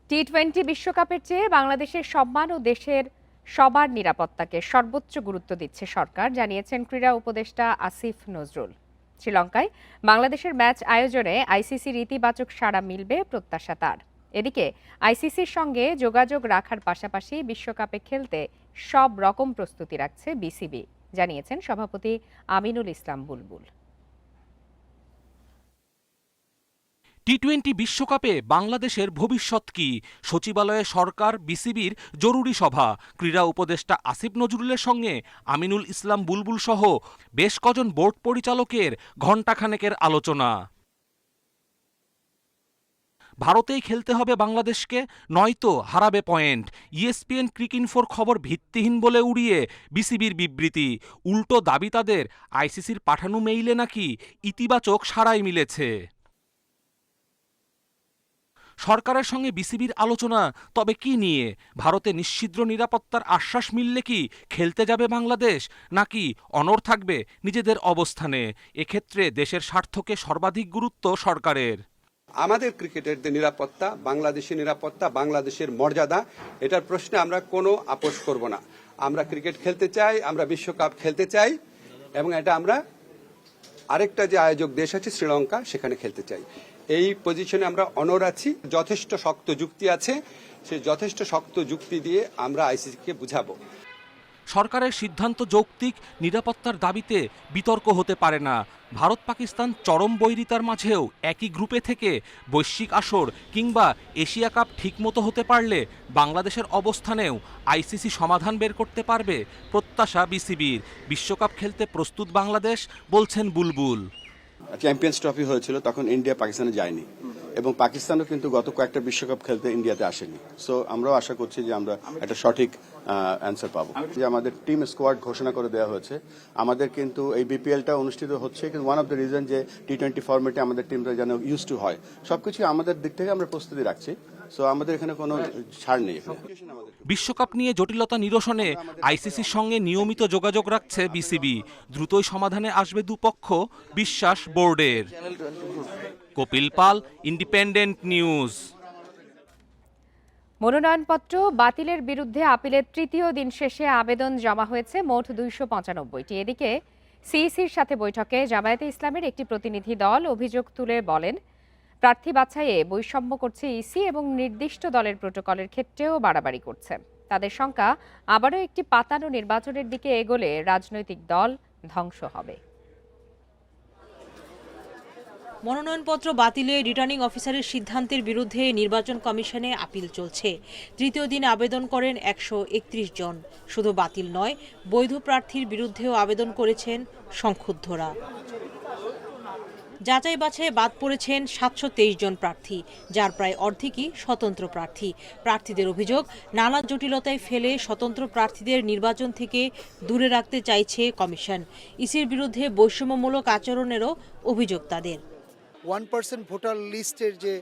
টি-20 বিশ্বকাপের চেয়ে বাংলাদেশের সম্মান ও দেশের সবার নিরাপত্তাকে সর্বোচ্চ গুরুত্ব দিচ্ছে সরকার, জানিয়েছেন ক্রীড়া উপদেষ্টা আসিফ নজরুল। শ্রীলঙ্কায় বাংলাদেশের ম্যাচ আয়োজনে আইসিসির ইতিবাচক সাড়া মিলবে প্রত্যাশা তার। এদিকে আইসিসির সঙ্গে যোগাযোগ রাখার পাশাপাশি বিশ্বকাপে খেলতে সব রকম প্রস্তুতি রাখছে বিসিবি, জানিয়েছেন সভাপতি আমিনুল ইসলাম বুলবুল। টি-20 বিশ্বকাপে বাংলাদেশের ভবিষ্যৎ কি? সচিবালয়ে সরকার বিসিবির জরুরি সভা। ক্রীড়া উপদেষ্টা আসিফ নজরুলের সঙ্গে আমিনুল ইসলাম বুলবুল সহ বেশ কজন বোর্ড পরিচালকের ঘণ্টাখানেকের আলোচনা। ভারতেই খেলতে হবে বাংলাদেশকে, নয়তো হারাবে পয়েন্ট। ইএসপিএন ক্রিকইনফোর খবর ভিত্তিহীন বলে উড়িয়ে বিসিবির বিবৃতি। উল্টো দাবি তাদের, আইসিসির পাঠানো মেইলে নাকি ইতিবাচক সাড়াই মিলেছে। সরকারের সঙ্গে বিসিবির আলোচনা তবে কি নিয়ে? ভারতে নিশ্ছিদ্র নিরাপত্তার আশ্বাস মিললে কি খেলতে যাবে বাংলাদেশ, নাকি অনড় থাকবে নিজেদের অবস্থানে? এক্ষেত্রে দেশের স্বার্থকে সর্বাধিক গুরুত্ব সরকারের। আমাদের ক্রিকেটারদের নিরাপত্তা, বাংলাদেশের নিরাপত্তা, বাংলাদেশের মর্যাদা, এটার প্রশ্নে আমরা কোনো আপোষ করব না। আমরা ক্রিকেট খেলতে চাই, আমরা বিশ্বকাপ খেলতে চাই, এবং এটা আমরা আরেকটা যে আয়োজক দেশ আছে শ্রীলঙ্কা, সেখানে খেলতে চাই। এই পজিশনে আমরা অনড় আছি। যথেষ্ট শক্ত যুক্তি আছে, সেই যথেষ্ট শক্ত যুক্তি দিয়ে আমরা আইসিসিকে বুঝাবো। সরকারের সিদ্ধান্ত যৌক্তিক, নিরাপত্তার দাবিতে বিতর্ক হতে পারে না। ভারত পাকিস্তান চরম বৈরিতার মাঝেও একই গ্রুপে থেকে বৈশ্বিক আসর কিংবা এশিয়া কাপ ঠিকমতো হতে পারলে বাংলাদেশের অবস্থানেও আইসিসি সমাধান বের করতে পারবে প্রত্যাশা বিসিবির। বিশ্বকাপ খেলতে প্রস্তুত বাংলাদেশ, বলছেন বুলবুল। চ্যাম্পিয়ন্স ট্রফি হয়েছিল, তখন ইন্ডিয়া পাকিস্তানে যায়নি, এবং পাকিস্তানও কিন্তু গত কয়েকটা বিশ্বকাপ খেলতে ইন্ডিয়াতে আসেনি। সো আমরাও আশা করছি যে আমরা একটা সঠিক অ্যান্সার পাবো। যে আমাদের টিম স্কোয়াড ঘোষণা করে দেওয়া হয়েছে, আমাদের কিন্তু এই বিপিএলটা অনুষ্ঠিত হচ্ছে, কিন্তু ওয়ান অফ দ্য রিজন যে টি-20 ফরম্যাটে আমাদের টিমটা যেন ইউজ টু হয়, সবকিছু আমাদের দিক থেকে আমরা প্রস্তুতি রাখছি। সো আমাদের এখানে কোনো ছাড় নেই। বিশ্বকাপ নিয়ে জটিলতা নিরসনে আইসিসির সঙ্গে নিয়মিত যোগাযোগ রাখছে বিসিবি। দ্রুতই সমাধানে আসবে দুপক্ষ, বিশ্বাস বোর্ডের। কপিল পাল, ইন্ডিপেন্ডেন্ট নিউজ। মনোনয়নপত্র বাতিলের বিরুদ্ধে আপিলের তৃতীয় দিন শেষে আবেদন জমা হয়েছে মোট 295টি। এদিকে সিইসির সাথে বৈঠকে জামায়াতে ইসলামের একটি প্রতিনিধি দল অভিযোগ তুলে বলেন, প্রার্থী বাছাইয়ে বৈষম্য করছে ইসি এবং নির্দিষ্ট দলের প্রোটোকলের ক্ষেত্রেও বাড়াবাড়ি করছে। তাদের শঙ্কা, আবারও একটি পাতানো নির্বাচনের দিকে এগোলে রাজনৈতিক দল ধ্বংস হবে। মনোনয়নপত্র বাতিলে রিটার্নিং অফিসারের সিদ্ধান্তের বিরুদ্ধে নির্বাচন কমিশনে আপিল চলছে। তৃতীয় দিন আবেদন করেন 131 জন। শুধু বাতিল নয়, বৈধ প্রার্থীর বিরুদ্ধেও আবেদন করেছেন সংক্ষুব্ধরা। যাচাই বাছাই বাদ পড়েছেন 723 জন প্রার্থী, যার প্রায় অর্ধেকই স্বতন্ত্র প্রার্থী। প্রার্থীদের অভিযোগ, নানা জটিলতায় ফেলে স্বতন্ত্র প্রার্থীদের নির্বাচন থেকে দূরে রাখতে চাইছে কমিশন। ইসির বিরুদ্ধে বৈষম্যমূলক আচরণেরও অভিযোগ তাদের। 1% ভোটার লিস্টের যে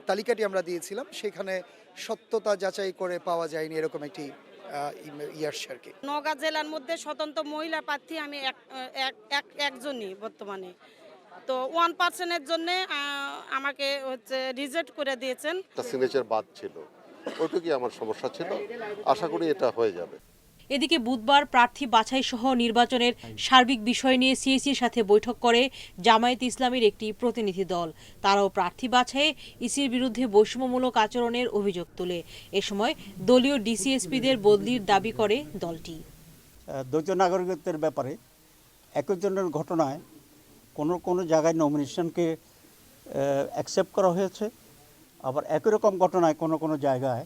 তালিকাটি আমরা দিয়েছিলাম, সেখানে সত্যতা যাচাই করে পাওয়া যায়নি, এরকম একটি ইয়ারশারকে। নওগাঁ জেলার মধ্যে স্বতন্ত্র মহিলা প্রার্থী আমি একজনই বর্তমানে। তো 1%-এর জন্য আমাকে রিজেক্ট করে দিয়েছেন। সিগনেচার বাদ ছিল, ওইটুকুই আমার সমস্যা ছিল। আশা করি এটা হয়ে যাবে। এদিকে বুধবার প্রার্থী বাছাই সহ নির্বাচনের সার্বিক বিষয় নিয়ে সিইসির সাথে বৈঠক করে জামায়াত ইসলামের একটি প্রতিনিধি দল। তারাও প্রার্থী বাছাইয়ে ইসির বিরুদ্ধে বৈষম্যমূলক আচরণের অভিযোগ তোলে। এ সময় দলীয় ডিসিএসপিদের বদলির দাবি করে দলটি। দ্বৈত নাগরিকত্বের ব্যাপারে একজনের ঘটনায় কোনো জায়গায় নমিনেশনকে অ্যাকসেপ্ট করা হয়েছে, আবার একই রকম ঘটনায় কোনো জায়গায়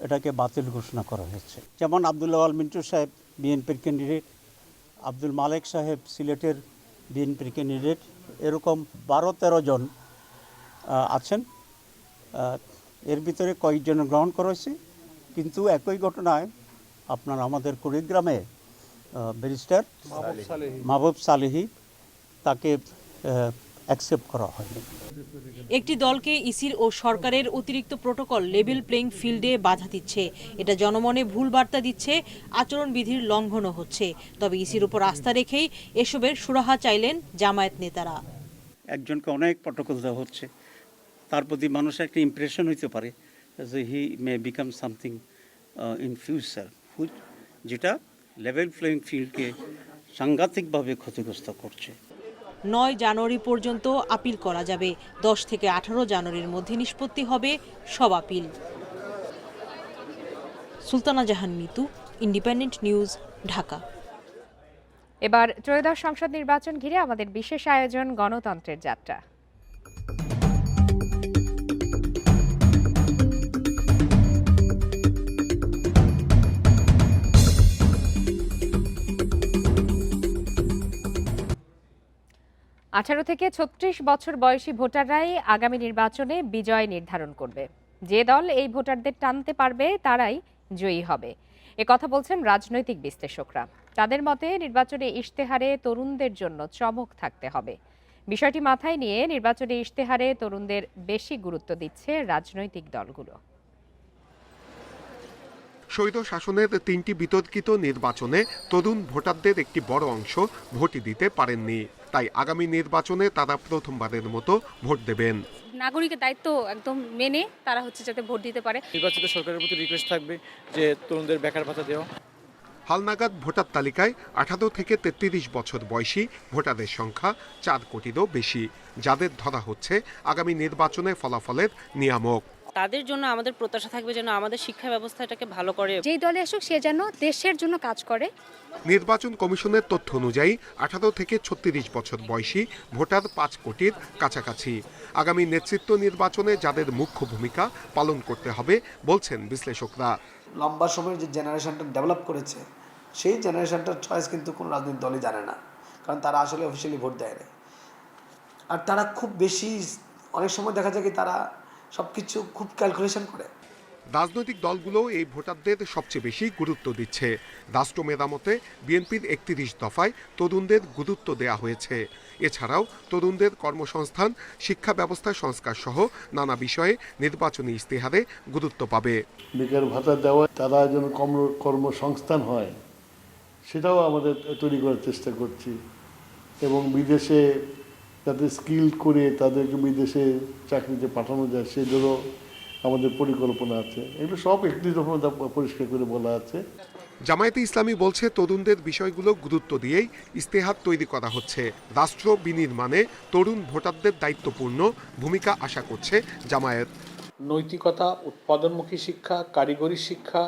এটাকে বাতিল ঘোষণা করা হয়েছে। যেমন আব্দুল্লাহ আল মিন্টু সাহেব বিএনপির ক্যান্ডিডেট, আব্দুল মালেক সাহেব সিলেটের বিএনপির ক্যান্ডিডেট, এরকম 12-13 জন আছেন। এর ভিতরে কয়েকজন গ্রহণ করা হয়েছে, কিন্তু একই ঘটনায় আপনার আমাদের কুড়িগ্রামে ব্যারিস্টার মাহবুব সালেহী, তাকে অ্যাকসেপ্ট করা হয়নি। একটি দলকে ইসির ও সরকারের অতিরিক্ত প্রোটোকল লেভেল প্লেইং ফিল্ডে বাধা দিচ্ছে। এটা জনমনে ভুল বার্তা দিচ্ছে, আচরণবিধির লঙ্ঘনও হচ্ছে। তবে ইসির উপর আস্থা রেখেই এসবের সুরাহা চাইলেন জামায়াত নেতারা। একজনকে অনেক প্রোটোকল দেওয়া হচ্ছে, তার প্রতি মানুষের একটা ইমপ্রেশন হইতে পারে he may become something in future, যেটা লেভেল প্লেইং ফিল্ডকে সাংঘাতিকভাবে ক্ষতিগ্রস্ত করছে। 9 জানুয়ারি পর্যন্ত আপিল করা যাবে। 10 থেকে 18 জানুয়ারির মধ্যে নিষ্পত্তি হবে সব আপিল। সুলতানা জাহান মিতু, ইন্ডিপেন্ডেন্ট নিউজ, ঢাকা। এবার ত্রয়োদশ সংসদ নির্বাচন ঘিরে আমাদের বিশেষ আয়োজন গণতন্ত্রের যাত্রা। আঠারো থেকে 36 বছর বয়সী ভোটাররাই আগামী নির্বাচনে বিজয় নির্ধারণ করবে। যে দল এই ভোটারদের টানতে পারবে তারাই জয়ী হবে, কথা বলছেন রাজনৈতিক বিশ্লেষকরা। তাদের মতে নির্বাচনী ইশতেহারে তরুণদের জন্য চমক থাকতে হবে। বিষয়টি মাথায় নিয়ে নির্বাচনী ইশতেহারে তরুণদের বেশি গুরুত্ব দিচ্ছে রাজনৈতিক দলগুলো। স্বৈর শাসনের 3টি বিতর্কিত নির্বাচনে তরুণ ভোটারদের একটি বড় অংশ ভোটই দিতে পারেননি। তাই আগামী নির্বাচনে তারা প্রথমবারের মতো ভোট দেবেন। নাগরিকের দায়িত্ব একদম মেনে তারা যাতে ভোট দিতে পারে। নির্বাচিত সরকারের প্রতি রিকোয়েস্ট থাকবে যে তরুণদের বেকার ভাতা দেওয়া। হালনাগাদ ভোটার তালিকায় 18 থেকে 33 বছর বয়সী ভোটারের সংখ্যা 4 কোটিরও বেশি, যাদের ধরা হচ্ছে আগামী নির্বাচনে ফলাফলের নিয়ামক। তাদের জন্য আমাদের প্রত্যাশা থাকবে যেন আমাদের শিক্ষা ব্যবস্থাটাকে ভালো করে, যেই দলে আসুক সে যেন দেশের জন্য কাজ করে। নির্বাচন কমিশনের তথ্য অনুযায়ী 18 থেকে 36 বছর বয়সী ভোটার 5 কোটির কাছাকাছি। আগামী নেতৃত্ব নির্বাচনে যাদের মুখ্য ভূমিকা পালন করতে হবে বলছেন বিশ্লেষকরা। লম্বা সময়ের যে জেনারেশনটা ডেভেলপ করেছে সেই জেনারেশনটার চয়েস কিন্তু কোনো রাজনৈতিক দলই জানে না, কারণ তারা আসলে অফিসিয়ালি ভোট দেয় না। আর তারা খুব বেশি, অনেক সময় দেখা যায় কি তারা সবকিছু খুব ক্যালকুলেশন করে। রাজনৈতিক দলগুলো এই ভোটারদের সবচেয়ে বেশি গুরুত্ব দিচ্ছে। রাষ্ট্র মেরামতে বিএনপির 31 দফায় তরুণদের গুরুত্ব দেওয়া হয়েছে। এছাড়াও তরুণদের কর্মসংস্থান, শিক্ষা ব্যবস্থা সংস্কার সহ নানা বিষয়ে নির্বাচনী ইশতেহারে গুরুত্ব পাবে। বেকার ভাতা দেওয়া, তারা যেন কর্মসংস্থান হয় সেটাও আমাদের তৈরি করার চেষ্টা করছি, এবং বিদেশে যাতে স্কিল করে তাদেরকে বিদেশে চাকরিতে পাঠানো যায় সেজন্য আমাদের পরিকল্পনা আছে। এগুলো সব একটি রকম পরিষ্কার করে বলা আছে। জামায়াতে ইসলামী বলছে তরুণদের বিষয়গুলো গুরুত্ব দিয়েই ইশতেহার তৈরি করা হচ্ছে। রাষ্ট্র বিনির্মাণে তরুণ ভোটারদের দায়িত্বপূর্ণ ভূমিকা আশা করছে জামায়াত। নৈতিকতা, উৎপাদনমুখী শিক্ষা, কারিগরি শিক্ষা,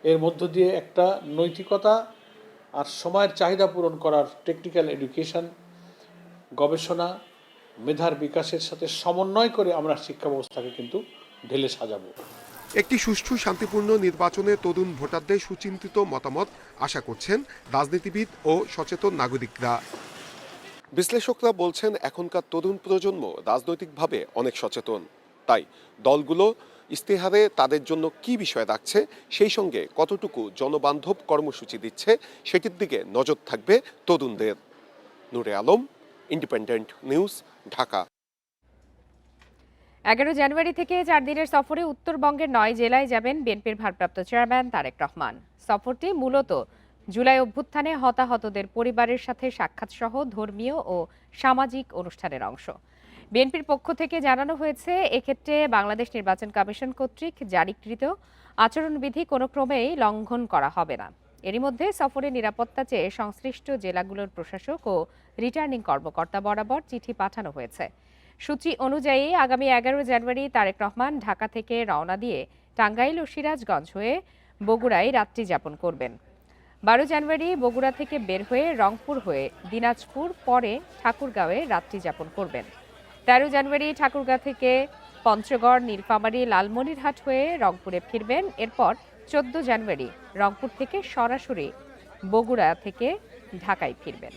এর মধ্য দিয়ে একটা নৈতিকতা আর সময়ের চাহিদা পূরণ করার টেকনিক্যাল এডুকেশন, গবেষণা, মেধার বিকাশের সাথে সমন্বয় করে আমরা শিক্ষা ব্যবস্থাকে কিন্তু ঢেলে সাজাবো। একটি সুষ্ঠু শান্তিপূর্ণ নির্বাচনে তরুণ ভোটারদের সুচিন্তিত মতামত আশা করছেন রাজনীতিবিদ ও সচেতন নাগরিকরা। বিশ্লেষকরা বলছেন এখনকার তরুণ প্রজন্ম রাজনৈতিকভাবে অনেক সচেতন। তাই দলগুলো ইশতেহারে তাদের জন্য কি বিষয় রাখছে, সেই সঙ্গে কতটুকু জনবান্ধব কর্মসূচি দিচ্ছে সেটির দিকে নজর থাকবে তরুণদের। নূরে আলম, ইন্ডিপেন্ডেন্ট নিউজ, ঢাকা। 11 জানুয়ারি থেকে 4 দিনের সফরে উত্তরবঙ্গের 9 জেলায় যাবেন বিএনপির ভারপ্রাপ্ত চেয়ারম্যান তারেক রহমান। সফরটি মূলত জুলাই অভ্যুত্থানে হতাহতদের পরিবারের সাথে সাক্ষাৎ সহ ধর্মীয় ও সামাজিক অনুষ্ঠানের অংশ। বিএনপির পক্ষ থেকে জানানো হয়েছে, এক্ষেত্রে বাংলাদেশ নির্বাচন কমিশন কর্তৃক জারিকৃত আচরণবিধি কোনো ক্রমেই লঙ্ঘন করা হবে না। এরই মধ্যে সফরে নিরাপত্তা চেয়ে সংশ্লিষ্ট জেলাগুলোর প্রশাসক ও রিটার্নিং কর্মকর্তা বরাবর চিঠি পাঠানো হয়েছে। সূচি অনুযায়ী আগামী 11 জানুয়ারি তারেক রহমান ঢাকা থেকে রওনা দিয়ে টাঙ্গাইল ও সিরাজগঞ্জ হয়ে বগুড়ায় রাত্রি যাপন করবেন। 12 জানুয়ারি বগুড়া থেকে বের হয়ে রংপুর হয়ে দিনাজপুর, পরে ঠাকুরগাঁওয়ে রাত্রি যাপন করবেন। 13 জানুয়ারি ঠাকুরগাঁও থেকে পঞ্চগড়, নীলফামারী, লালমনিরহাট হয়ে রংপুরে ফিরবেন। এরপর 14 জানুয়ারি রংপুর থেকে সরাসরি বগুড়া থেকে ঢাকায় ফিরবেন।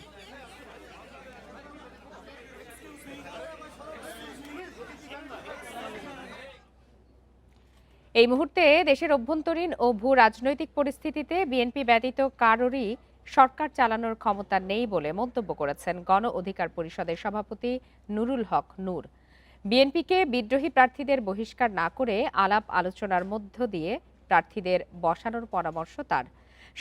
এই মুহূর্তে দেশের অভ্যন্তরীণ ও ভূ রাজনৈতিক পরিস্থিতিতে বিএনপি ব্যতীত কারোরই সরকার চালানোর ক্ষমতা নেই বলে মন্তব্য করেছেন গণ অধিকার পরিষদের সভাপতি নুরুল হক নূর। বিএনপিকে বিদ্রোহী প্রার্থীদের বহিষ্কার না করে আলাপ আলোচনার মধ্য দিয়ে প্রার্থীদের বসানোর পরামর্শ তার।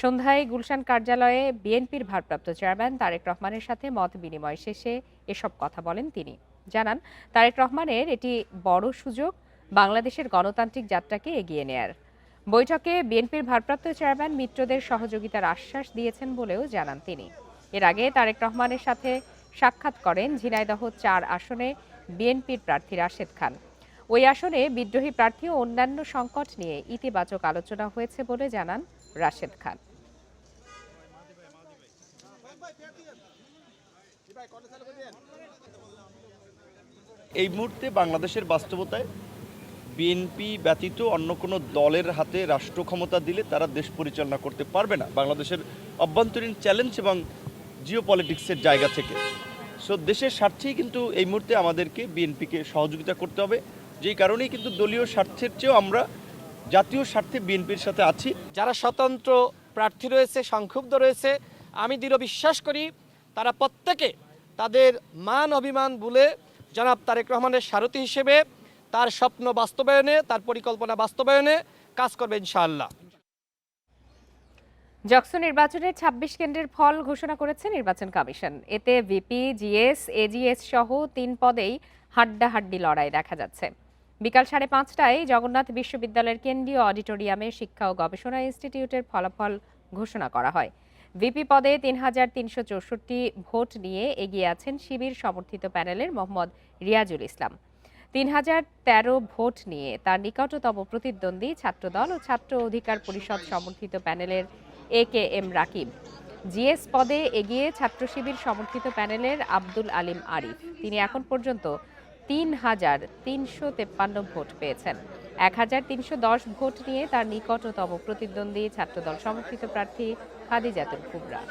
সন্ধ্যায় গুলশান কার্যালয়ে বিএনপির ভারপ্রাপ্ত চেয়ারম্যান তারেক রহমানের সাথে মত বিনিময় শেষে এসব কথা বলেন তিনি। জানান, তারেক রহমানের এটি বড় সুযোগ বাংলাদেশের গণতান্ত্রিক যাত্রাকে এগিয়ে নেয়ার। বৈঠকে বিএনপির ভারপ্রাপ্ত চেয়ারম্যান মিত্রদের সহযোগিতার আশ্বাস দিয়েছেন বলেও জানান তিনি। এর আগে তারেক রহমানের সাথে সাক্ষাৎ করেন ঝিনাইদহ ৪ আসনে বিএনপির প্রার্থী রাশেদ খান। ওই আসনে বিদ্রোহী প্রার্থী ও অন্যান্য সংকট নিয়ে ইতিবাচক আলোচনা হয়েছে বলে জানান রাশেদ খান। এই মুহূর্তে বাংলাদেশের বাস্তবতায় বিএনপি ব্যতীত অন্য কোনো দলের হাতে রাষ্ট্র ক্ষমতা দিলে তারা দেশ পরিচালনা করতে পারবে না, বাংলাদেশের অভ্যন্তরীণ চ্যালেঞ্জ এবং জিওপলিটিক্সের জায়গা থেকে। সো দেশের স্বার্থেই কিন্তু এই মুহূর্তে আমাদেরকে বিএনপিকে সহযোগিতা করতে হবে, যেই কারণেই কিন্তু দলীয় স্বার্থের চেয়েও আমরা জাতীয় স্বার্থে বিএনপির সাথে আছি। যারা স্বতন্ত্র প্রার্থী রয়েছে, সংক্ষুব্ধ রয়েছে, আমি দৃঢ় বিশ্বাস করি তারা প্রত্যেকে তাদের মান অভিমান ভুলে জনাব তারেক রহমানের সারথি হিসেবে তার স্বপ্ন বাস্তবায়নে, তার পরিকল্পনা বাস্তবায়নে কাজ করবে ইনশাআল্লাহ। জাকসু নির্বাচনের ২৬ কেন্দ্রের ফল ঘোষণা করেছে নির্বাচন কমিশন। এতে ভিপি, জিএস, এজিএস সহ ৩ পদেই হাড্ডাহাড্ডি লড়াই দেখা যাচ্ছে। বিকাল ৫:৩০টায় জগন্নাথ বিশ্ববিদ্যালয়ের কেন্দ্রীয় অডিটোরিয়ামে শিক্ষা ও গবেষণা ইনস্টিটিউটের ফলাফল ঘোষণা করা হয়। ভিপি পদে ৩,৩৬৪ ভোট নিয়ে এগিয়ে আছেন শিবির সমর্থিত প্যানেলের মোহাম্মদ রিয়াজুল ইসলাম। ৩,০১৩ ভোট নিয়ে তার নিকটতম প্রতিদ্বন্দ্বী ছাত্রদল ও ছাত্র অধিকার পরিষদ সমর্থিত প্যানেলের AKM রাকিব। জিএস পদে এগিয়ে ছাত্র শিবির সমর্থিত প্যানেলের আব্দুল আলিম আরিফ। তিনি এখন পর্যন্ত ৩,৩৫৩ ভোট পেয়েছেন। ১,৩১০ ভোট নিয়ে তার নিকটতম প্রতিদ্বন্দ্বী ছাত্রদল সমর্থিত প্রার্থী খাদিজাতুল কুবরা।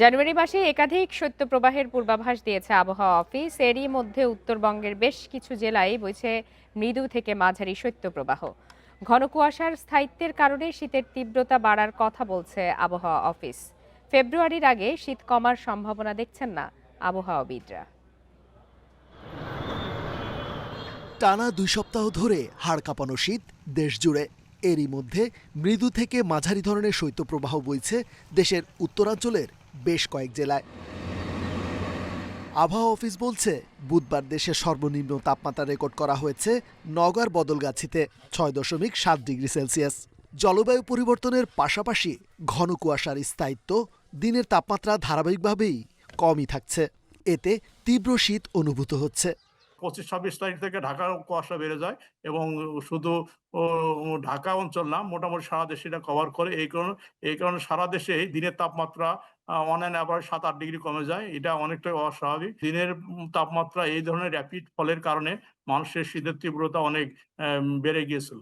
জানুয়ারি মাসে একাধিক শৈত্যপ্রবাহের পূর্বাভাস দিয়েছে আবহাওয়া অফিস। এরই মধ্যে উত্তরবঙ্গের বেশ কিছু জেলায় বইছে মৃদু থেকে মাঝারি শৈত্যপ্রবাহ। ঘন কুয়াশার স্থায়িত্বের কারণে শীতের তীব্রতা বাড়ার কথা বলছে আবহাওয়া অফিস। ফেব্রুয়ারির আগে শীত কমার সম্ভাবনা দেখছেন না আবহাওয়াবিদরা। টানা ২ সপ্তাহ ধরে হাড় কাঁপানো শীত দেশ জুড়ে। এরই মধ্যে মৃদু থেকে মাঝারি ধরনের শৈত্যপ্রবাহ বইছে দেশের উত্তরাঞ্চলের বেশ কয়েক জেলায়। আবহাওয়া অফিস বলছে বুধবার দেশের সর্বনিম্ন তাপমাত্রা রেকর্ড করা হয়েছে নওগাঁর বদলগাছিতে ৬.৭ ডিগ্রি সেলসিয়াস। জলবায়ু পরিবর্তনের পাশাপাশি ঘন কুয়াশার স্থায়িত্ব দিনের তাপমাত্রা ধারাবাহিকভাবেই কমই থাকছে। এতে তীব্র শীত অনুভূত হচ্ছে। ২৫-২৬ তারিখ থেকে ঢাকার কুয়াশা বেড়ে যায় এবং শুধু ঢাকা অঞ্চল না, মোটামুটি সারা দেশে এটা কভার করে। এই কারণে সারা দেশে দিনের তাপমাত্রা অন অ্যান অ্যাভারেজ ৭-৮ ডিগ্রি কমে যায়। এটা অনেকটাই অস্বাভাবিক। দিনের তাপমাত্রা এই ধরনের র্যাপিড ফলের কারণে মানুষের শীতের তীব্রতা অনেক বেড়ে গিয়েছিল।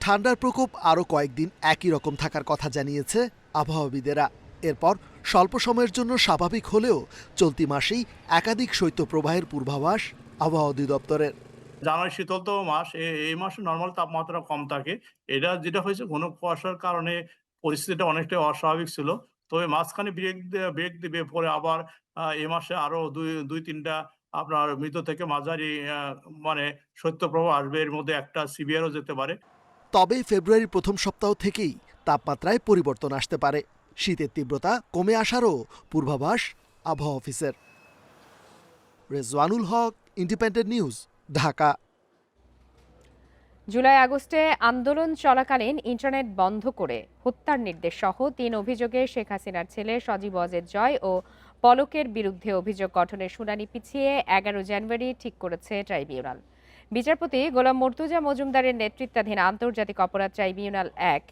ঠান্ডার প্রকোপ আরও কয়েকদিন একই রকম থাকার কথা জানিয়েছে আবহাওয়াবিদেরা। এরপর স্বল্প সময়ের জন্য স্বাভাবিক হলেও চলতি মাসেই একাধিক শৈত্যপ্রবাহের পূর্বাভাস আবহাওয়া অধিদপ্তরের। জানুয়ারি শীতলতম মাস, এই মাসে নর্মাল তাপমাত্রা কম থাকে। এটা যেটা হয়েছে ঘন কুয়াশার কারণে পরিস্থিতিটা অনেকটাই অস্বাভাবিক ছিল। তবে মাঝখানে ব্রেক দিবে, পরে আবার এই মাসে আরো ২-৩টা আপনার মৃদু থেকে মাঝারি শৈত্যপ্রবাহ আসবে। এর মধ্যে একটা সিভিয়ারও যেতে পারে। তবে ফেব্রুয়ারির প্রথম সপ্তাহ থেকেই তাপমাত্রায় পরিবর্তন আসতে পারে। শীতের তীব্রতা কমে আসারও পূর্বাভাস আবহাওয়া অফিসের। রেজওয়ানুল হক, ইন্ডিপেন্ডেন্ট নিউজ, ঢাকা। জুলাই আগস্টে আন্দোলন চলাকালীন ইন্টারনেট বন্ধ করে হত্যার নির্দেশ সহ ৩ অভিযোগে শেখ হাসিনার ছেলে সজীব ওয়াজেদ জয় ও পলকের বিরুদ্ধে অভিযোগ গঠনের শুনানি পিছিয়ে ১১ জানুয়ারি ঠিক করেছে ট্রাইব্যুনাল। বিচারপতি গোলাম মর্তুজা মজুমদারের নেতৃত্বাধীন আন্তর্জাতিক অপরাধ ট্রাইব্যুনাল ১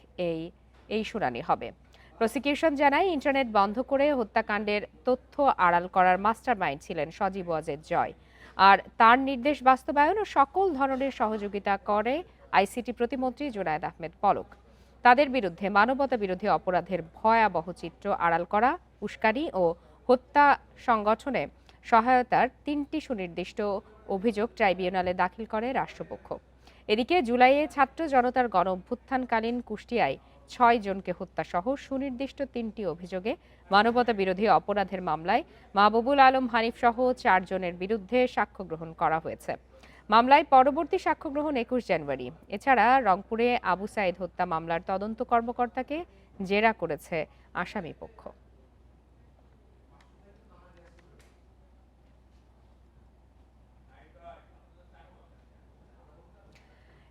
এই শুনানি হবে। প্রসিকিউশন জানায় ইন্টারনেট বন্ধ করে হত্যাকাণ্ডের তথ্য আড়াল করার মাস্টারমাইন্ড ছিলেন সজীব ওয়াজেদ জয়, আর তার নির্দেশ বাস্তবায়ন ও সকল ধরনের সহযোগিতা করে আইসিটি প্রতিমন্ত্রী জুনায়েদ আহমেদ পলক। তাদের বিরুদ্ধে মানবতা বিরোধী অপরাধের ভয়াবহ চিত্র আড়াল করা, উস্কানি ও হত্যা সংগঠনে সহায়তার 3টি সুনির্দিষ্ট অভিযোগ ট্রাইব্যুনালে দাখিল করে রাষ্ট্রপক্ষ। এদিকে জুলাইয়ে ছাত্র জনতার গণ অভ্যুত্থানকালীন কুষ্টিয়ায় ৬ জনকে হত্যাসহ সুনির্দিষ্ট ৩টি অভিযোগে মানবতা বিরোধী অপরাধের মামলায় মাহবুবুল আলম হানিফ সহ ৪ জনের বিরুদ্ধে সাক্ষ্য গ্রহণ করা হয়েছে। মামলায় পরবর্তী সাক্ষ্য গ্রহণ ২১ জানুয়ারি। এছাড়া রংপুরে আবু সাইদ হত্যা মামলার তদন্ত কর্মকর্তাকে জেরা করেছে আসামি পক্ষ।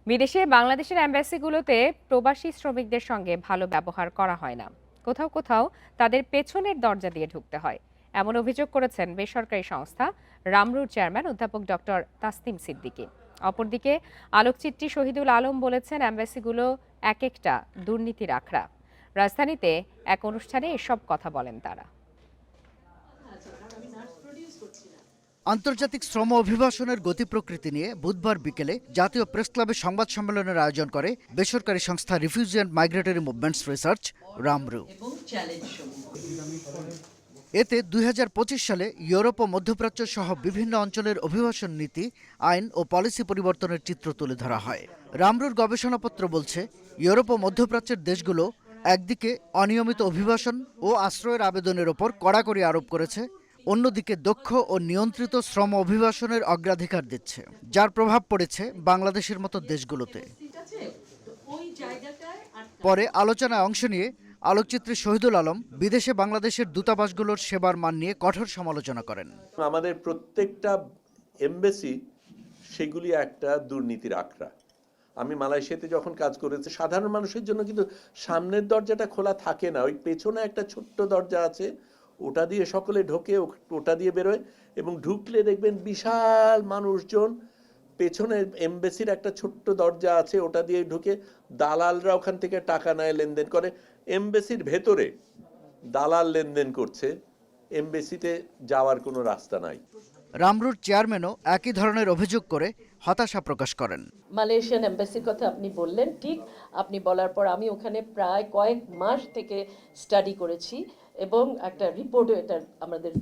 বিদেশে বাংলাদেশের অ্যাম্বাসিগুলোতে প্রবাসী শ্রমিকদের সঙ্গে ভালো ব্যবহার করা হয় না, কোথাও কোথাও তাদের পেছনের দরজা দিয়ে ঢুকতে হয়, এমন অভিযোগ করেছেন বেসরকারি সংস্থা রামরুর চেয়ারম্যান অধ্যাপক ডক্টর তাসনিম সিদ্দিকী। অপরদিকে আলোকচিত্রী শহীদুল আলম বলেছেন, অ্যাম্বাসিগুলো এক একটা দুর্নীতির আখড়া। রাজধানীতে এক অনুষ্ঠানে এসব কথা বলেন তারা। আন্তর্জাতিক শ্রম অভিবাসনের গতি প্রকৃতি নিয়ে বুধবার বিকেলে জাতীয় প্রেস ক্লাবে সংবাদ সম্মেলনের আয়োজন করে বেসরকারি সংস্থা refugee and migratory movements research RMMRU. এতে 2025 সালে ইউরোপ ও মধ্যপ্রাচ্য সহ বিভিন্ন অঞ্চলের অভিবাসন নীতি, আইন ও পলিসি পরিবর্তনের চিত্র তুলে ধরা হয়। রামরুর গবেষণাপত্র বলছে, ইউরোপ ও মধ্যপ্রাচ্যের দেশগুলো একদিকে অনিয়মিত অভিবাসন ও আশ্রয়ের আবেদনের ওপর কড়াকড়ি আরোপ করেছে, অন্যদিকে দক্ষ ও নিয়ন্ত্রিত শ্রম অভিবাসনের অগ্রাধিকার দিচ্ছে, যার প্রভাব পড়েছে বাংলাদেশের মতো দেশগুলোতে। পরে আলোচনায় অংশ নিয়ে আলোকচিত্রী শহীদুল আলম বিদেশে বাংলাদেশের দূতাবাসগুলোর সেবার মান নিয়ে কঠোর সমালোচনা করেন। আমাদের প্রত্যেকটা এমবেসি সেগুলি একটা দুর্নীতির আখড়া। আমি মালয়েশিয়াতে যখন কাজ করেছি, সাধারণ মানুষের জন্য কিন্তু সামনের দরজাটা খোলা থাকে না, ওই পেছনে একটা ছোট্ট দরজা আছে, ওটা দিয়ে সকলে ঢোকে, ওটা দিয়ে বেরোয়, এবং ঢুকলে দেখবেন বিশাল মানুষজন। পেছনের এমবেসির একটা ছোট্ট দরজা আছে, ওটা দিয়ে ঢুকে দালালরা ওখান থেকে টাকা নেয়, লেনদেন করে। এমবেসির ভেতরে দালাল লেনদেন করছে, এমবেসিতে যাওয়ার কোনো রাস্তা নাই। রামরুর চেয়ারম্যানও একই ধরনের অভিযোগ করে হতাশা প্রকাশ করেন। মালয়েশিয়ান এমবাসির কথা আপনি বললেন, ঠিক আপনি বলার পর আমি ওখানে প্রায় কয়েক মাস থেকে স্টাডি করেছি এবং একটা রিপোর্টও এটা আমাদের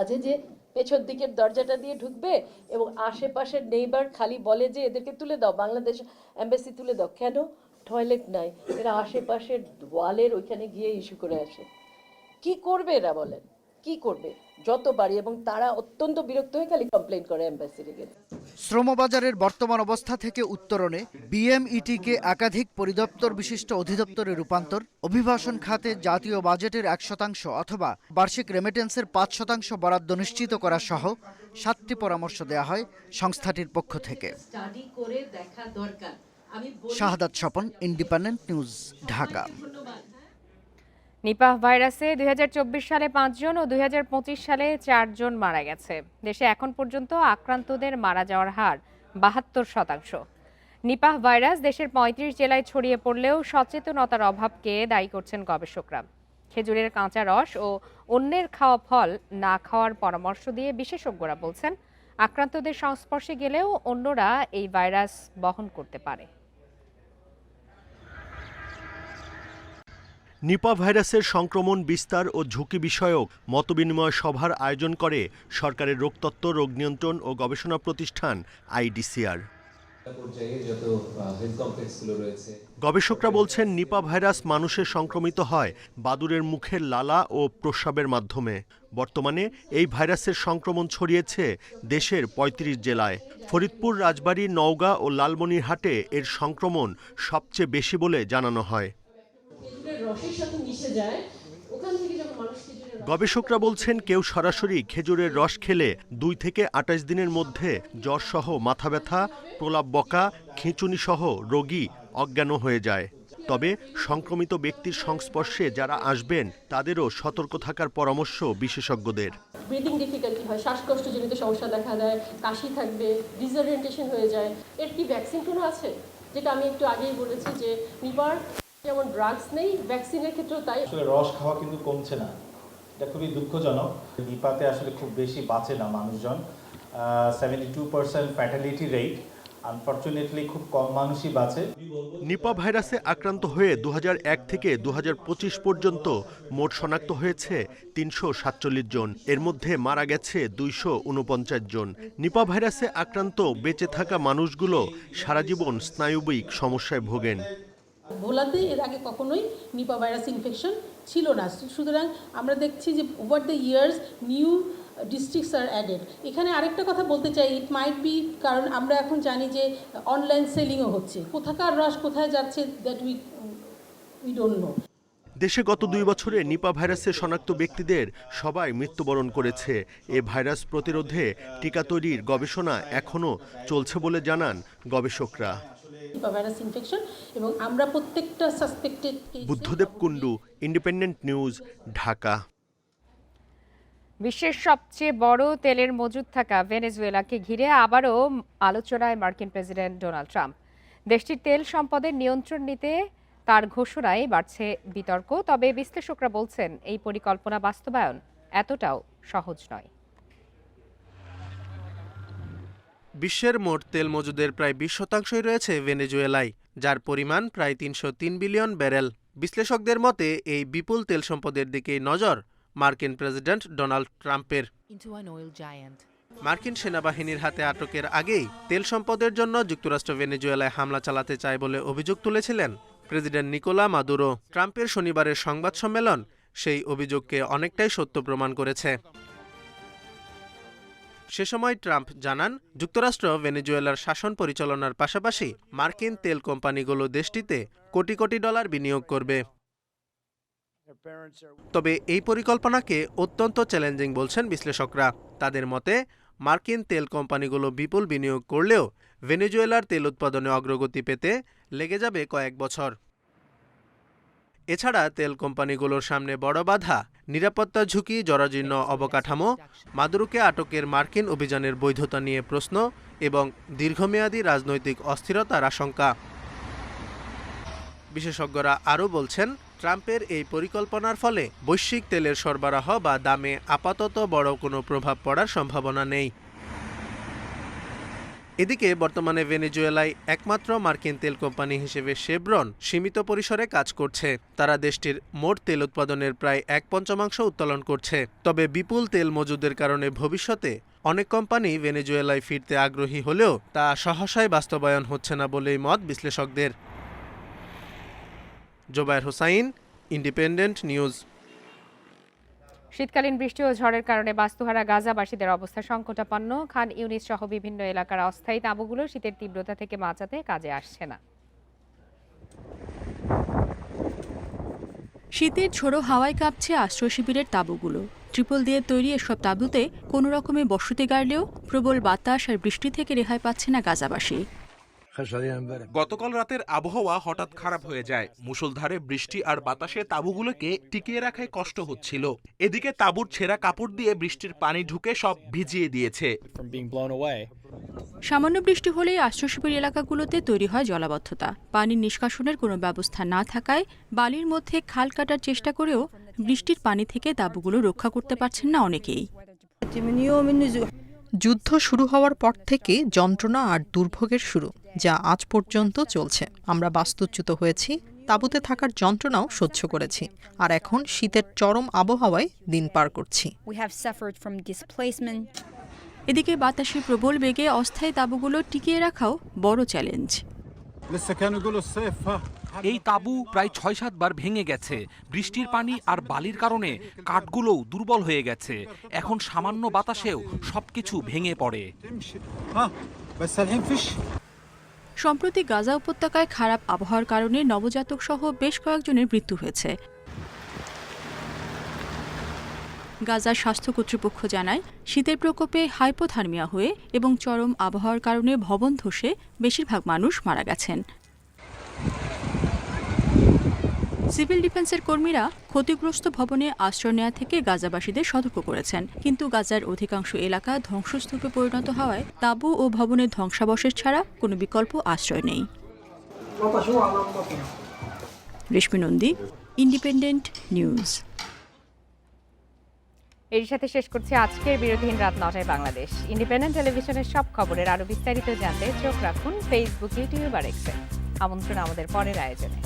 আছে যে পেছন দিকের দরজাটা দিয়ে ঢুকবে এবং আশেপাশের নেইবার খালি বলে যে এদেরকে তুলে দাও, বাংলাদেশ এমবাসি তুলে দাও। কেন? টয়লেট নাই, এরা আশেপাশের ওয়ালের ওইখানে গিয়ে ইস্যু করে আসে। কি করবে এরা, বলেন কি করবে? যতবারই, এবং তারা অত্যন্ত বিরক্ত হয়ে খালি কমপ্লেইন করে এমবাসির এগেইনস্ট। শ্রমবাজারের বর্তমান অবস্থা থেকে উত্তরণে বিএমইটিকে একাধিক পরিদপ্তর বিশিষ্ট অধিদপ্তরে রূপান্তর, অভিবাসন খাতে জাতীয় বাজেটের 1% অথবা বার্ষিক রেমিটেন্সের 5% বরাদ্দ নিশ্চিত করা সহ 7টি পরামর্শ দেওয়া হয় সংস্থাটির পক্ষ থেকে। Shahadat Swapan, Independent News, Dhaka. Nipah ভাইরাসে 2024 সালে 5 জন ও 2025 সালে 4 জন মারা গেছে। দেশে এখন পর্যন্ত আক্রান্তদের মারা যাওয়ার হার 72%। নিপাহ ভাইরাস দেশের 35 জেলায় ছড়িয়ে পড়লেও সচেতনতার অভাবকে দায়ী করছেন গবেষকরা। খেজুরের কাঁচা রস ও অন্যের খাওয়া ফল না খাওয়ার পরামর্শ দিয়ে বিশেষজ্ঞরা বলছেন, আক্রান্তদের সংস্পর্শে গেলেও অন্যরা এই ভাইরাস বহন করতে পারে। নিপা ভাইরাসের সংক্রমণ বিস্তার ও ঝুঁকি বিষয়ক মতবিনিময় সভার আয়োজন করে সরকারের রোগতত্ত্ব, রোগ নিয়ন্ত্রণ ও গবেষণা প্রতিষ্ঠান আইডিসিআর। গবেষকরা বলছেন, নিপা ভাইরাস মানুষের সংক্রমিত হয় বাদুড়ের মুখের লালা ও প্রস্রাবের মাধ্যমে। বর্তমানে এই ভাইরাসের সংক্রমণ ছড়িয়েছে দেশের 35 জেলায়। ফরিদপুর, রাজবাড়ী, নওগাঁ ও লালমনিরহাটে এর সংক্রমণ সবচেয়ে বেশি বলে জানানো হয়। গবেষকরা বলছেন, কেউ সরাসরি খেজুরের রস খেলে 2 থেকে 28 দিনের মধ্যে জ্বরসহ মাথা ব্যথা, প্রলাপ বকা, খিঁচুনি সহ রোগী অজ্ঞান হয়ে যায়। তবে সংক্রমিত ব্যক্তির সংস্পর্শে যারা আসবেন তাদেরও সতর্ক থাকার পরামর্শ বিশেষজ্ঞদের। ব্রিদিং ডিফিকাল্টি হয়, শ্বাসকষ্টজনিত সমস্যা দেখা দেয়, কাশি থাকবে, ডিসঅরিয়েন্টেশন হয়ে যায়। এর কি ভ্যাকসিন কোনো আছে? যেটা আমি একটু আগেই বলেছি যে নিপার যেমন ড্রাগস নেই, ভ্যাকসিনের ক্ষেত্রেও তাই। আসলে রস খাওয়া কিন্তু কমছে না, এটা খুবই দুঃখজনক। নিপাতে আসলে খুব বেশি বাঁচে না মানুষজন, 72% ফ্যাটালিটি রেট, আনফরচুনেটলি খুব কম মানুষই বাঁচে। নিপা ভাইরাসে আক্রান্ত হয়ে 2001 থেকে 2025 পর্যন্ত মোট শনাক্ত হয়েছে 347 জন, এর মধ্যে মারা গেছে 249 জন। নিপা ভাইরাসে আক্রান্ত বেঁচে থাকা মানুষগুলো সারা জীবন স্নায়ুবিক সমস্যায় ভোগেন। ভোলাতে এর আগে কখনোই নিপা ভাইরাস ইনফেকশন ছিল না, সুতরাং আমরা দেখছি যে over the years new districts are added. এখানে আরেকটা কথা বলতে চাই, ইট মাইট বি, কারণ আমরা এখন জানি যে অনলাইন সেলিংও হচ্ছে, কোথাকার রস কোথায় যাচ্ছে দ্যাট উই ডোন্ট নো। দেশে গত 2 বছরে নিপা ভাইরাসে শনাক্ত ব্যক্তিদের সবাই মৃত্যুবরণ করেছে। এ ভাইরাস প্রতিরোধে টিকা তৈরির গবেষণা এখনও চলছে বলে জানান গবেষকরা। নিপা ভাইরাস ইনফেকশন এবং আমরা প্রত্যেকটা suspected Buddhadeb Kundu, independent News, Dhaka. বিশ্বের সবচেয়ে বড় তেলের মজুদ থাকা ভেনেজুয়েলাকে ঘিরে আবারও আলোচনায় মার্কিন প্রেসিডেন্ট ডোনাল্ড ট্রাম্প। দেশটির তেল সম্পদের নিয়ন্ত্রণ নিতে তার ঘোষণায় বাড়ছে বিতর্ক। তবে বিশ্লেষকরা বলছেন এই পরিকল্পনা বাস্তবায়ন এতটাও সহজ নয়। বিশ্বের মোট তেল মজুদের প্রায় 20% রয়েছে ভেনেজুয়েলায়, যার পরিমাণ প্রায় 303 বিলিয়ন ব্যারেল। বিশ্লেষকদের মতে এই বিপুল তেল সম্পদের দিকেই নজর মার্কিন প্রেসিডেন্ট ডোনাল্ড ট্রাম্পের। মার্কিন সেনাবাহিনীর হাতে আটকের আগেই তেল সম্পদের জন্য যুক্তরাষ্ট্র ভেনেজুয়েলায় হামলা চালাতে চায় বলে অভিযোগ তুলেছিলেন প্রেসিডেন্ট নিকোলা মাদুরো। ট্রাম্পের শনিবারের সংবাদ সম্মেলন সেই অভিযোগকে অনেকটাই সত্য প্রমাণ করেছে। সে সময় ট্রাম্প জানান, যুক্তরাষ্ট্র ভেনেজুয়েলার শাসন পরিচালনার পাশাপাশি মার্কিন তেল কোম্পানিগুলো দেশটিতে কোটি কোটি ডলার বিনিয়োগ করবে। তবে এই পরিকল্পনাকে অত্যন্ত চ্যালেঞ্জিং বলছেন বিশ্লেষকরা। তাদের মতে মার্কিন তেল কোম্পানিগুলো বিপুল বিনিয়োগ করলেও ভেনেজুয়েলার তেল উৎপাদনে অগ্রগতি পেতে লেগে যাবে কয়েক বছর। এছাড়া তেল কোম্পানিগুলোর সামনে বড় বাধা নিরাপত্তা ঝুঁকি, জরাজীর্ণ অবকাঠামো, মাদুরোকে আটকের মার্কিন অভিযানের বৈধতা নিয়ে প্রশ্ন এবং দীর্ঘমেয়াদী রাজনৈতিক অস্থিরতার আশঙ্কা। বিশেষজ্ঞরা আরও বলছেন, ট্রাম্পের এই পরিকল্পনার ফলে বৈশ্বিক তেলের সরবরাহ বা দামে আপাতত বড় কোনো প্রভাব পড়ার সম্ভাবনা নেই। এদিকে বর্তমানে ভেনেজুয়েলায় একমাত্র মার্কিন তেল কোম্পানি হিসেবে শেভরন সীমিত পরিসরে কাজ করছে। তারা দেশটির মোট তেল উৎপাদনের প্রায় 1/5 উত্তোলন করছে। তবে বিপুল তেল মজুদের কারণে ভবিষ্যতে অনেক কোম্পানি ভেনেজুয়েলায় ফিরতে আগ্রহী হলেও তা সহসায় বাস্তবায়ন হচ্ছে না বলেই মত বিশ্লেষকদের। Zobayer Hossain, Independent News. শীতকালীন বৃষ্টি ও ঝড়ের কারণে বাস্তুহারা গাজাবাসীদের অবস্থা সংকটাপন্ন। খান ইউনিস সহ বিভিন্ন এলাকার অস্থায়ী তাঁবুগুলো শীতের তীব্রতা থেকে বাঁচাতে কাজে আসছে না। শীতের ঝোড়ো হাওয়ায় কাঁপছে আশ্রয় শিবিরের তাঁবুগুলো। ট্রিপল দিয়ে তৈরি এসব তাঁবুতে কোনো রকমে বসতি গাড়লেও প্রবল বাতাস আর বৃষ্টি থেকে রেহাই পাচ্ছে না গাজাবাসী। গতকাল রাতের আবহাওয়া হঠাৎ খারাপ হয়ে যায়। মুষলধারে বৃষ্টি আর বাতাসে তাঁবুগুলোকে টিকিয়ে রাখায় কষ্ট হচ্ছিল। এদিকে তাঁবুর ছেঁড়া কাপড় দিয়ে বৃষ্টির পানি ঢুকে সব ভিজিয়ে দিয়েছে। সামান্য বৃষ্টি হলেই আশ্রয় শিবির এলাকাগুলোতে তৈরি হয় জলাবদ্ধতা। পানির নিষ্কাশনের কোনো ব্যবস্থা না থাকায় বালির মধ্যে খাল কাটার চেষ্টা করেও বৃষ্টির পানি থেকে তাঁবুগুলো রক্ষা করতে পারছেন না অনেকেই। যুদ্ধ শুরু হওয়ার পর থেকে যন্ত্রণা আর দুর্ভোগের শুরু, যা আজ পর্যন্ত চলছে। আমরা বাস্তুচ্যুত হয়েছি, তাঁবুতে থাকার যন্ত্রণাও সহ্য করেছি, আর এখন শীতের চরম আবহাওয়ায় দিন পার করছি। এদিকে বাতাসে প্রবল বেগে অস্থায়ী তাঁবুগুলো টিকিয়ে রাখাও বড় চ্যালেঞ্জ। এই তাঁবু প্রায় 6-7 বার ভেঙে গেছে। বৃষ্টির পানি আর বালির কারণে কাঠগুলোও দুর্বল হয়ে গেছে। এখন সামান্য বাতাসেও সবকিছু ভেঙে পড়ে। সম্প্রতি গাজা উপত্যকায় খারাপ আবহাওয়ার কারণে নবজাতক সহ বেশ কয়েকজনের মৃত্যু হয়েছে। গাজার স্বাস্থ্য কর্তৃপক্ষ জানায়, শীতের প্রকোপে হাইপোথার্মিয়া হয়ে এবং চরম আবহাওয়ার কারণে ভবন ধসে বেশিরভাগ মানুষ মারা গেছেন। সিভিল ডিফেন্সের কর্মীরা ক্ষতিগ্রস্ত ভবনে আশ্রয় নেওয়া থেকে গাজাবাসীদের সতর্ক করেছেন, কিন্তু গাজার অধিকাংশ এলাকা ধ্বংসস্তূপে পরিণত হওয়ায় তাঁবু ও ভবনের ধ্বংসাবশেষ ছাড়া কোনো বিকল্প আশ্রয় নেই। রেশমি নন্দী, ইন্ডিপেন্ডেন্ট নিউজ। এর সাথে শেষ করছি আজকের বিরোধীহীন রাত 9টায় বাংলাদেশ। ইন্ডিপেন্ডেন্ট টেলিভিশনের সব খবরের আরো বিস্তারিত জানতে চোখ রাখুন ফেসবুক, ইউটিউব আর এক্সে। আমন্ত্রণ আমাদের পরের আয়োজনে।